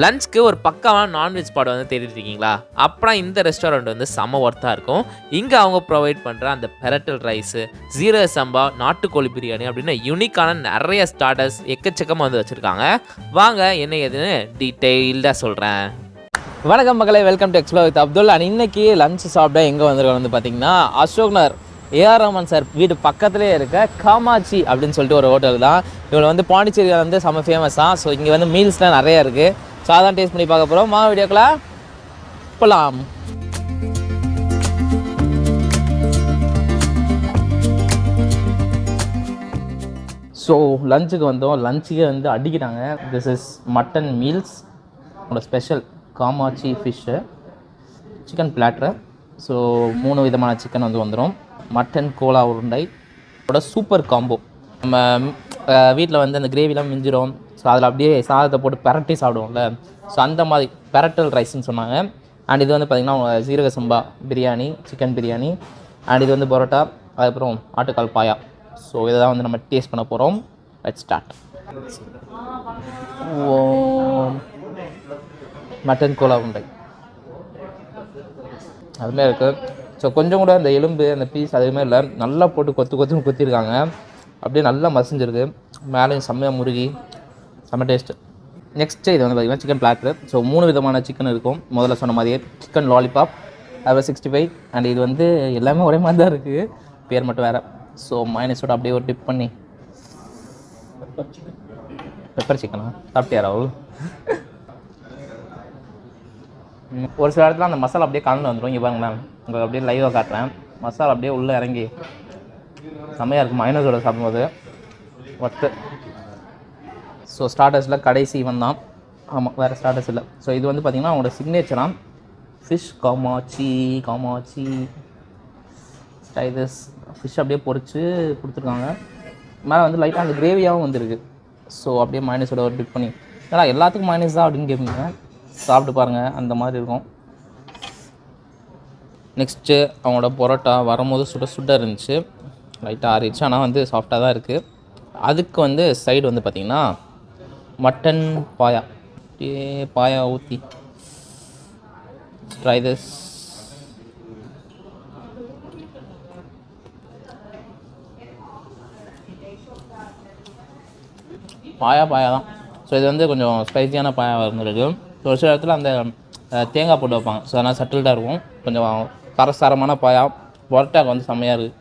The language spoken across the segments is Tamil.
லஞ்சுக்கு ஒரு பக்காவான நான்வெஜ் ஸ்பாட் வந்து தேடிட்டு இருக்கீங்களா? அப்புறம் இந்த ரெஸ்டாரண்ட் வந்து செம்ம ஒர்த்தாக இருக்கும். இங்கே அவங்க ப்ரொவைட் பண்ணுற அந்த பெரட்டல் ரைஸு, ஜீரக சம்பா, நாட்டுக்கோழி பிரியாணி அப்படின்னு யூனிக்கான நிறைய ஸ்டார்டர்ஸ் எக்கச்சக்கமாக வந்து வச்சுருக்காங்க. வாங்க என்ன ஏதுன்னு டீட்டெயில்டாக சொல்கிறேன். வணக்கம் மக்களே, welcome to explore with Abdul. And இன்னைக்கு லஞ்ச் சாப்பிட எங்கே வந்திருக்கோம் வந்து பார்த்தீங்கன்னா, அசோக் நகர் ஏஆர் ரஹ்மான் சார் வீடு பக்கத்துலேயே இருக்க காமாட்சி அப்படின்னு சொல்லிட்டு ஒரு ஹோட்டல் தான். இவங்க வந்து பாண்டிச்சேரியில் வந்து செம்ம ஃபேமஸ் தான். ஸோ இங்கே வந்து மீல்ஸ்லாம் நிறையா இருக்குது. ஸோ அதான் டேஸ்ட் பண்ணி பார்க்க போகிறோம். வீடியோக்குள்ள போகலாம். ஸோ லஞ்சுக்கு வந்தோம். லஞ்சுக்கே வந்து அடிக்கிறாங்க. திஸ் இஸ் மட்டன் மீல்ஸ், உங்களோட special Kamatchi fish, chicken platter. So 3 விதமான சிக்கன் வந்து வந்துடும். மட்டன் கோலா உருண்டை இதோட சூப்பர் காம்போ. நம்ம வீட்டில் வந்து அந்த கிரேவிலாம் மிஞ்சிடும். ஸோ அதில் அப்படியே சாதத்தை போட்டு பரட்டி சாப்பிடுவோம்ல, ஸோ அந்த மாதிரி பெரட்டல் ரைஸ்ன்னு சொன்னாங்க. அண்ட் இது வந்து பார்த்திங்கன்னா ஜீரக சம்பா பிரியாணி, சிக்கன் பிரியாணி, அண்ட் இது வந்து பரோட்டா, அதுக்கப்புறம் ஆட்டுக்கால் பாயா. ஸோ இதை தான் வந்து நம்ம டேஸ்ட் பண்ண போகிறோம். Let's start. மட்டன் கோலா உருண்டை அதுமாதிரி இருக்குது. ஸோ கொஞ்சம் கூட அந்த எலும்பு அந்த பீஸ் அதுவுமே இல்லை, நல்லா போட்டு கொத்துன்னு கொத்திருக்காங்க. அப்படியே நல்லா மசிஞ்சிருக்கு, மேலேயும் செம்மையாக முருகி, செம்ம டேஸ்ட்டு. நெக்ஸ்ட்டு இது வந்து பார்த்திங்கன்னா சிக்கன் பிளாட்டர். ஸோ 3 விதமான சிக்கன் இருக்கும். முதல்ல சொன்ன மாதிரியே சிக்கன் லாலிபாப், அப்புறம் 65, அண்ட் இது வந்து எல்லாமே ஒரே மாதிரி தான் இருக்குது, பேர் மட்டும் வேறு. ஸோ மைனஸோட அப்படியே ஒரு டிப் பண்ணி பெப்பர் சிக்கனா சாப்பிட்டியா ராகுல்? ஒரு சில இடத்துல அந்த மசாலா அப்படியே கலந்து வந்துடும். இங்கே பாருங்களேன், உங்களுக்கு அப்படியே லைவாக காட்டுறேன். மசாலா அப்படியே உள்ளே இறங்கி செம்மையாக இருக்கும் மைனஸோட சாப்பிடும்போது. ஒர்த்து. ஸோ ஸ்டார்டர்ஸில் கடைசி இவன் தான். ஆமாம், வேறு ஸ்டார்டர்ஸ் இல்லை. ஸோ இது வந்து பார்த்திங்கன்னா அவங்களோட சிக்னேச்சராக ஃபிஷ் காமாட்சி ஸ்டைலஸ் ஃபிஷ் அப்படியே பொரித்து கொடுத்துருக்காங்க. மேலே வந்து லைட்டாக அந்த கிரேவியாகவும் வந்துருக்கு. ஸோ அப்படியே மைனஸோட ஒரு டிப் பண்ணி, ஏன்னா எல்லாத்துக்கும் மைனஸ் தான் அப்படின்னு கேட்பீங்க, சாப்பிட்டு பாருங்கள், அந்த மாதிரி இருக்கும். நெக்ஸ்ட்டு அவங்களோட பரோட்டா வரும்போது சுட இருந்துச்சு, லைட்டாக ஆறிடுச்சு, ஆனால் வந்து சாஃப்டாக தான் இருக்குது. அதுக்கு வந்து சைடு வந்து பார்த்திங்கன்னா மட்டன் பாயா, பாயா ஊற்றி ட்ரை திஸ். பாயா தான். ஸோ இது வந்து கொஞ்சம் ஸ்பைசியான பாயா இருந்துருக்கு. ஒரு சில இடத்துல அந்த தேங்காய் போட்டு வைப்பாங்க, ஸோ அதனால் சட்டில்டாக இருக்கும். கொஞ்சம் காரசாரமான பாயா. பரோட்டாக்கு வந்து செம்மையாக இருக்குது.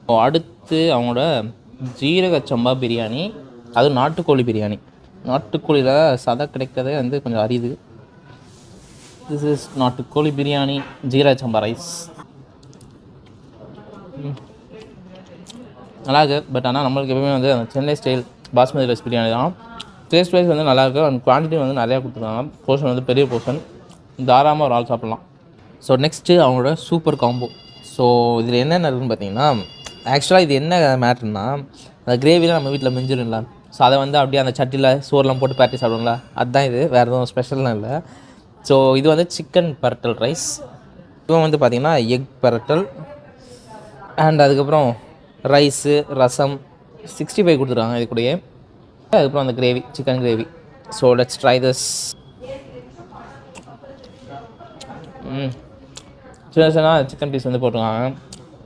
ஸோ அடுத்து அவங்களோட ஜீரக சம்பா பிரியாணி, அதுவும் நாட்டுக்கோழி பிரியாணி. நாட்டுக்கோழியில் சதை கிடைக்கிறதே வந்து கொஞ்சம் அரிது. திஸ் இஸ் நாட்டுக்கோழி பிரியாணி, ஜீரக சம்பா ரைஸ். நல்லாயிருக்கு. பட் ஆனால் நம்மளுக்கு எப்பவுமே வந்து அந்த சென்னை ஸ்டைல் பாஸ்மதி ரைஸ் பிரியாணி தான். டேஸ்ட் வைஸ் வந்து நல்லாயிருக்கு. அண்ட் குவான்டிட்டி வந்து நிறையா கொடுத்துருக்காங்க. போர்ஷன் வந்து பெரிய போர்ஷன், தாராளமாக ஒரு ஆள் சாப்பிட்லாம். ஸோ நெக்ஸ்ட்டு அவங்களோட சூப்பர் காம்போ. ஸோ இதில் என்னென்ன இருக்குதுன்னு பார்த்தீங்கன்னா, ஆக்சுவலாக இது என்ன மேட்ருன்னா, அந்த கிரேவிலாம் நம்ம வீட்டில் மிஞ்சிடும்ல, ஸோ அதை வந்து அப்படியே அந்த சட்டியில் சோறுலாம் போட்டு பேட்டி சாப்பிடுவோம்ல, அதுதான் இது, வேறு எதுவும் ஸ்பெஷல்லாம் இல்லை. ஸோ இது வந்து சிக்கன் பெரட்டல் ரைஸ். இவன் வந்து பார்த்திங்கன்னா எக் பெரட்டல், அண்ட் அதுக்கப்புறம் ரைஸு, ரசம், 65 கொடுத்துருக்காங்க இது கூடயே. அதுக்கப்புறம் அந்த gravy, chicken gravy. So let's try this. சின்ன சிக்கன் பீஸ் வந்து போட்டிருக்காங்க.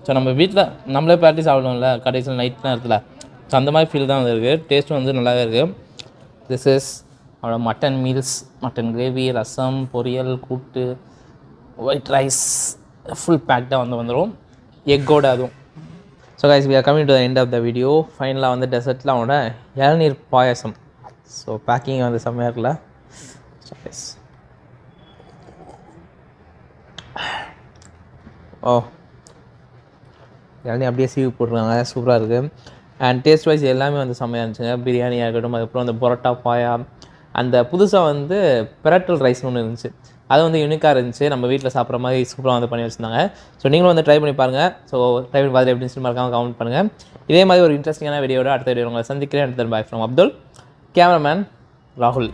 ஸோ நம்ம வீட்டில் நம்மளே பேட்டி சாப்பிடுவோம்ல கடைசியில் நைட் நேரத்தில், ஸோ அந்த மாதிரி ஃபீல் தான் வந்து இருக்குது. டேஸ்ட்டும் வந்து நல்லாவே இருக்குது. திஸ் இஸ் அவரோட மட்டன் மீல்ஸ், மட்டன் கிரேவி, ரசம், பொரியல், கூட்டு, ஒயிட் ரைஸ், ஃபுல் பேக்டாக வந்துடும் எக்கோடு. அதுவும் so guys, we are coming to the end of the video. ஃபைனலாக வந்து டெசர்ட்டில் அவனோட இளநீர் பாயசம். ஸோ பேக்கிங் வந்து செம்மையாக இருக்குல்ல. ஓ, இளநீர் அப்படியே சீவி போட்டுருக்காங்க, சூப்பராக இருக்குது. அண்ட் டேஸ்ட் வைஸ் எல்லாமே வந்து செம்மையாக இருந்துச்சுங்க. பிரியாணியாக இருக்கட்டும், அதுக்கப்புறம் அந்த பரோட்டா பாயா, அந்த புதுசாக வந்து பெரட்டல் ரைஸ்னு ஒன்று இருந்துச்சு, அது வந்து யூனிக்காக இருந்துச்சு. நம்ம வீட்டில் சாப்பிட்ற மாதிரி சூப்பராக வந்து பண்ணி வச்சுருந்தாங்க. ஸோ நீங்களும் வந்து ட்ரை பண்ணி பாருங்கள். ஸோ ட்ரை பண்ணி பார்த்து எப்படி இருந்துச்சு மறக்காமல் கமெண்ட் பண்ணுங்கள். இதே மாதிரி ஒரு இன்ட்ரெஸ்டிங்கான வீடியோட அடுத்த வீடியோ உங்களை சந்திக்கிறேன். அடுத்த பாய் ஃப்ரம் அப்துல், கேமராமேன் ராகுல்.